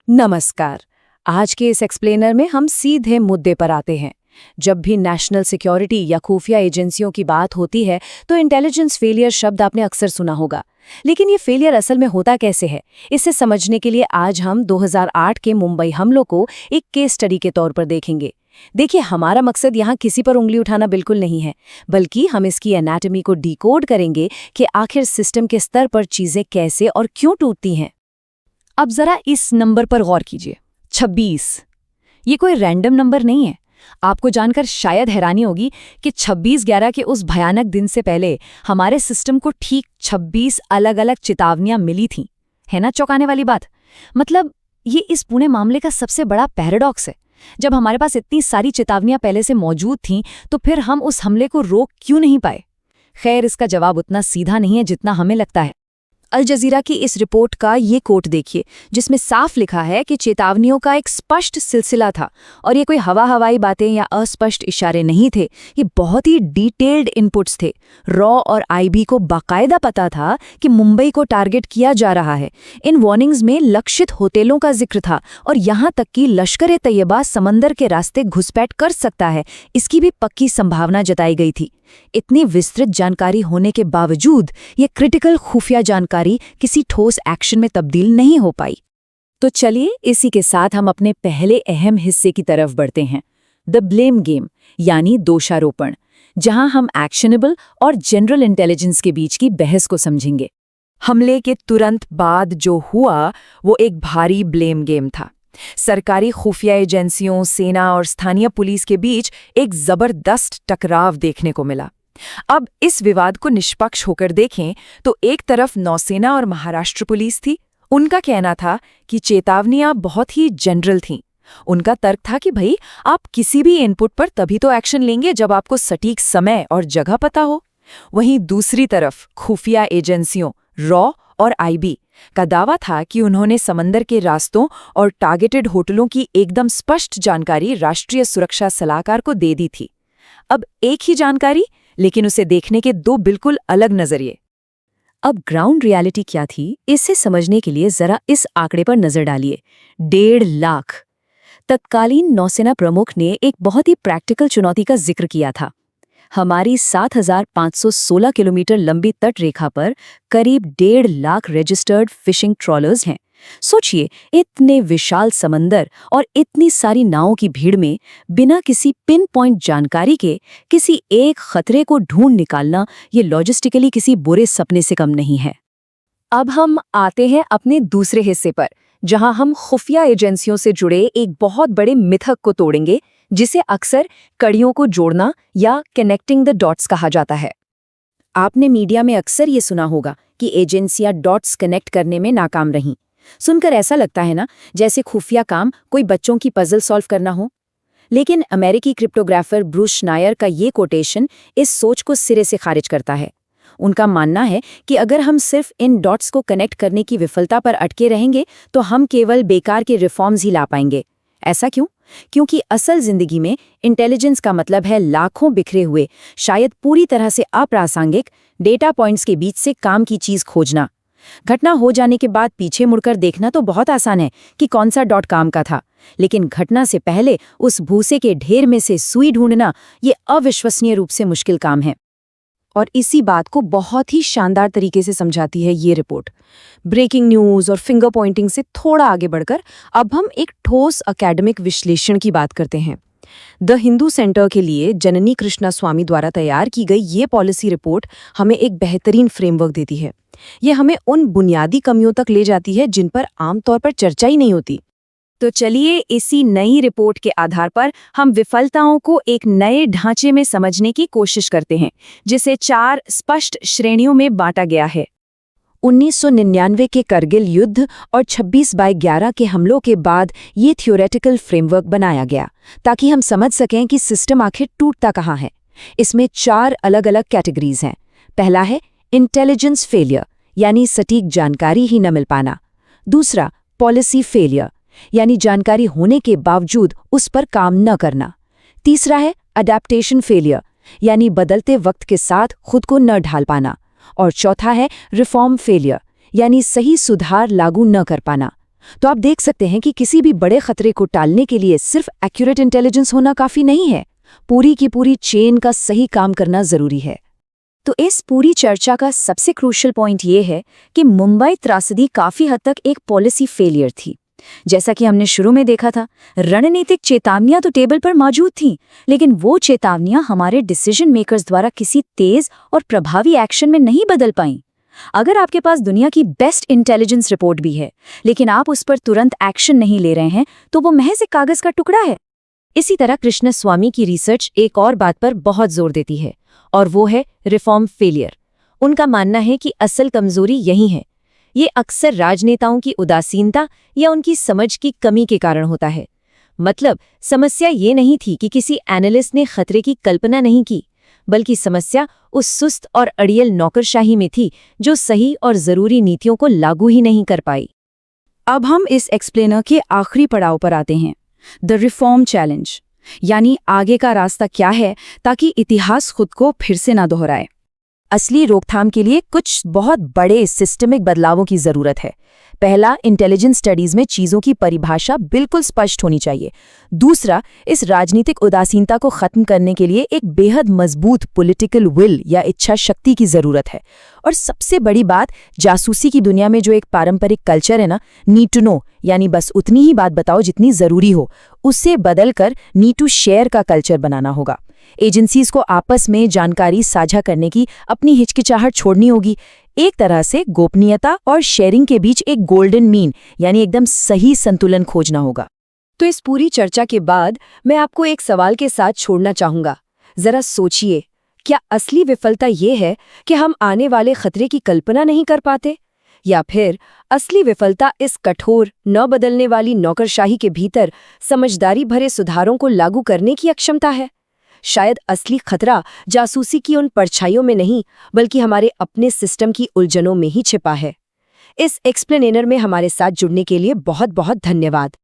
नमस्कार। आज के इस एक्सप्लेनर में हम सीधे मुद्दे पर आते हैं। जब भी नेशनल सिक्योरिटी या खुफिया एजेंसियों की बात होती है तो इंटेलिजेंस फेलियर शब्द आपने अक्सर सुना होगा। लेकिन ये फेलियर असल में होता कैसे है, इसे समझने के लिए आज हम 2008 के मुंबई हमलों को एक केस स्टडी के तौर पर देखेंगे। देखिए, हमारा मकसद यहाँ किसी पर उंगली उठाना बिल्कुल नहीं है, बल्कि हम इसकी एनाटॉमी को डिकोड करेंगे कि आखिर सिस्टम के स्तर पर चीजें कैसे और क्यों टूटती हैं। अब जरा इस नंबर पर गौर कीजिए, 26। ये कोई रैंडम नंबर नहीं है। आपको जानकर शायद हैरानी होगी कि 26/11 के उस भयानक दिन से पहले हमारे सिस्टम को ठीक 26 अलग-अलग चेतावनियां मिली थीं। है ना चौंकाने वाली बात? मतलब ये इस पूरे मामले का सबसे बड़ा पैराडॉक्स है। जब हमारे पास इतनी सारी चेतावनियां पहले से मौजूद थीं, तो फिर हम उस हमले को रोक क्यों नहीं पाए? खैर, इसका जवाब उतना सीधा नहीं है जितना हमें लगता है। अल जजीरा की इस रिपोर्ट का ये कोट देखिए, जिसमें साफ लिखा है कि चेतावनियों का एक स्पष्ट सिलसिला था और ये कोई हवाई बातें या अस्पष्ट इशारे नहीं थे। ये बहुत ही डिटेल्ड इनपुट्स थे। रॉ और आईबी को बाकायदा पता था कि मुंबई को टारगेट किया जा रहा है। इन वार्निंग्स में लक्षित होटलों का जिक्र था और यहाँ तक कि लश्कर-ए-तैयबा समंदर के रास्ते घुसपैठ कर सकता है, इसकी भी पक्की संभावना जताई गई थी। इतनी विस्तृत जानकारी होने के बावजूद ये क्रिटिकल खुफिया जानकारी किसी ठोस एक्शन में तब्दील नहीं हो पाई। तो चलिए, इसी के साथ हम अपने पहले अहम हिस्से की तरफ बढ़ते हैं, द ब्लेम गेम, यानी दोषारोपण, जहां हम एक्शनेबल और जनरल इंटेलिजेंस के बीच की बहस को समझेंगे। हमले के तुरंत बाद जो हुआ वो एक भारी ब्लेम गेम था। सरकारी खुफिया एजेंसियों, सेना और स्थानीय पुलिस के बीच एक जबरदस्त टकराव देखने को मिला। अब इस विवाद को निष्पक्ष होकर देखें तो एक तरफ नौसेना और महाराष्ट्र पुलिस थी। उनका कहना था कि चेतावनियां बहुत ही जनरल थीं। उनका तर्क था कि भाई, आप किसी भी इनपुट पर तभी तो एक्शन लेंगे जब आपको सटीक समय और जगह पता हो। वहीं दूसरी तरफ खुफिया एजेंसियों, रॉ और आईबी का दावा था कि उन्होंने समंदर के रास्तों और टारगेटेड होटलों की एकदम स्पष्ट जानकारी राष्ट्रीय सुरक्षा सलाहकार को दे दी थी। अब एक ही जानकारी, लेकिन उसे देखने के दो बिल्कुल अलग नजरिए। अब ग्राउंड रियलिटी क्या थी, इसे समझने के लिए जरा इस आंकड़े पर नजर डालिए, 1.5 लाख। तत्कालीन नौसेना प्रमुख ने एक बहुत ही प्रैक्टिकल चुनौती का जिक्र किया था। हमारी 7,516 किलोमीटर लंबी तट रेखा पर करीब 1.5 लाख रजिस्टर्ड फिशिंग ट्रॉलर्स हैं। सोचिए, इतने विशाल समंदर और इतनी सारी नावों की भीड़ में बिना किसी पिन पॉइंट जानकारी के किसी एक खतरे को ढूंढ निकालना, ये लॉजिस्टिकली किसी बुरे सपने से कम नहीं है। अब हम आते हैं अपने दूसरे हिस्से पर, जहां हम खुफिया एजेंसियों से जुड़े एक बहुत बड़े मिथक को तोड़ेंगे, जिसे अक्सर कड़ियों को जोड़ना या कनेक्टिंग द डॉट्स कहा जाता है। आपने मीडिया में अक्सर ये सुना होगा कि एजेंसियां डॉट्स कनेक्ट करने में नाकाम रहीं। सुनकर ऐसा लगता है ना, जैसे खुफिया काम कोई बच्चों की पजल सॉल्व करना हो। लेकिन अमेरिकी क्रिप्टोग्राफर ब्रूस श्नायर का ये कोटेशन इस सोच को सिरे से खारिज करता है। उनका मानना है कि अगर हम सिर्फ इन डॉट्स को कनेक्ट करने की विफलता पर अटके रहेंगे तो हम केवल बेकार के रिफॉर्म्स ही ला पाएंगे। ऐसा क्यों? क्योंकि असल जिंदगी में इंटेलिजेंस का मतलब है लाखों बिखरे हुए, शायद पूरी तरह से अप्रासंगिक डेटा पॉइंट्स के बीच से काम की चीज खोजना। घटना हो जाने के बाद पीछे मुड़कर देखना तो बहुत आसान है कि कौन सा डॉट काम का था, लेकिन घटना से पहले उस भूसे के ढेर में से सुई ढूंढना, ये अविश्वसनीय रूप से मुश्किल काम है। और इसी बात को बहुत ही शानदार तरीके से समझाती है ये रिपोर्ट। ब्रेकिंग न्यूज़ और फिंगर पॉइंटिंग से थोड़ा आगे बढ़कर अब हम एक ठोस एकेडमिक विश्लेषण की बात करते हैं। द हिंदू सेंटर के लिए जननी कृष्णास्वामी द्वारा तैयार की गई ये पॉलिसी रिपोर्ट हमें एक बेहतरीन फ्रेमवर्क देती है। ये हमें उन बुनियादी कमियों तक ले जाती है जिन पर आमतौर पर चर्चा ही नहीं होती। तो चलिए, इसी नई रिपोर्ट के आधार पर हम विफलताओं को एक नए ढांचे में समझने की कोशिश करते हैं, जिसे 4 स्पष्ट श्रेणियों में बांटा गया है। 1999 के करगिल युद्ध और 26/11 के हमलों के बाद ये थियोरेटिकल फ्रेमवर्क बनाया गया ताकि हम समझ सकें कि सिस्टम आखिर टूटता कहाँ है। इसमें 4 अलग-अलग कैटेगरीज हैं। पहला है इंटेलिजेंस फेलियर, यानी सटीक जानकारी ही न मिल पाना। दूसरा, पॉलिसी फेलियर, यानी जानकारी होने के बावजूद उस पर काम न करना। तीसरा है अडैप्टेशन फेलियर, यानी बदलते वक्त के साथ खुद को न ढाल पाना। और चौथा है रिफॉर्म फेलियर, यानी सही सुधार लागू न कर पाना। तो आप देख सकते हैं कि किसी भी बड़े खतरे को टालने के लिए सिर्फ एक्यूरेट इंटेलिजेंस होना काफी नहीं है, पूरी की पूरी चेन का सही काम करना जरूरी है। तो इस पूरी चर्चा का सबसे क्रूशियल पॉइंट ये है कि मुंबई त्रासदी काफी हद तक एक पॉलिसी फेलियर थी। जैसा कि हमने शुरू में देखा था, रणनीतिक चेतावनियां तो टेबल पर मौजूद थीं, लेकिन वो चेतावनियां हमारे डिसीजन मेकर्स द्वारा किसी तेज और प्रभावी एक्शन में नहीं बदल पाईं। अगर आपके पास दुनिया की बेस्ट इंटेलिजेंस रिपोर्ट भी है, लेकिन आप उस पर तुरंत एक्शन नहीं ले रहे हैं, तो वो महज एक कागज का टुकड़ा है। इसी तरह कृष्णस्वामी की रिसर्च एक और बात पर बहुत जोर देती है, और वो है रिफॉर्म फेलियर। उनका मानना है कि असल कमजोरी यही है। ये अक्सर राजनेताओं की उदासीनता या उनकी समझ की कमी के कारण होता है। मतलब समस्या ये नहीं थी कि किसी एनालिस्ट ने खतरे की कल्पना नहीं की, बल्कि समस्या उस सुस्त और अड़ियल नौकरशाही में थी जो सही और जरूरी नीतियों को लागू ही नहीं कर पाई। अब हम इस एक्सप्लेनर के आखिरी पड़ाव पर आते हैं, द रिफॉर्म चैलेंज, यानी आगे का रास्ता क्या है ताकि इतिहास खुद को फिर से ना दोहराए। असली रोकथाम के लिए कुछ बहुत बड़े सिस्टमिक बदलावों की जरूरत है। पहला, इंटेलिजेंस स्टडीज में चीजों की परिभाषा बिल्कुल स्पष्ट होनी चाहिए। दूसरा, इस राजनीतिक उदासीनता को खत्म करने के लिए एक बेहद मजबूत पॉलिटिकल विल या इच्छा शक्ति की जरूरत है। और सबसे बड़ी बात, जासूसी की दुनिया में जो एक पारंपरिक कल्चर है ना, नीड टू नो, यानी बस उतनी ही बात बताओ जितनी जरूरी हो, उससे बदलकर नीड टू शेयर का कल्चर बनाना होगा। एजेंसीज को आपस में जानकारी साझा करने की अपनी हिचकिचाहट छोड़नी होगी। एक तरह से गोपनीयता और शेयरिंग के बीच एक गोल्डन मीन, यानी एकदम सही संतुलन खोजना होगा। तो इस पूरी चर्चा के बाद मैं आपको एक सवाल के साथ छोड़ना चाहूंगा। जरा सोचिए, क्या असली विफलता ये है कि हम आने वाले खतरे की कल्पना नहीं कर पाते, या फिर असली विफलता इस कठोर, न बदलने वाली नौकरशाही के भीतर समझदारी भरे सुधारों को लागू करने की अक्षमता है? शायद असली खतरा जासूसी की उन परछाइयों में नहीं, बल्कि हमारे अपने सिस्टम की उलझनों में ही छिपा है। इस एक्सप्लेनेटर में हमारे साथ जुड़ने के लिए बहुत बहुत धन्यवाद।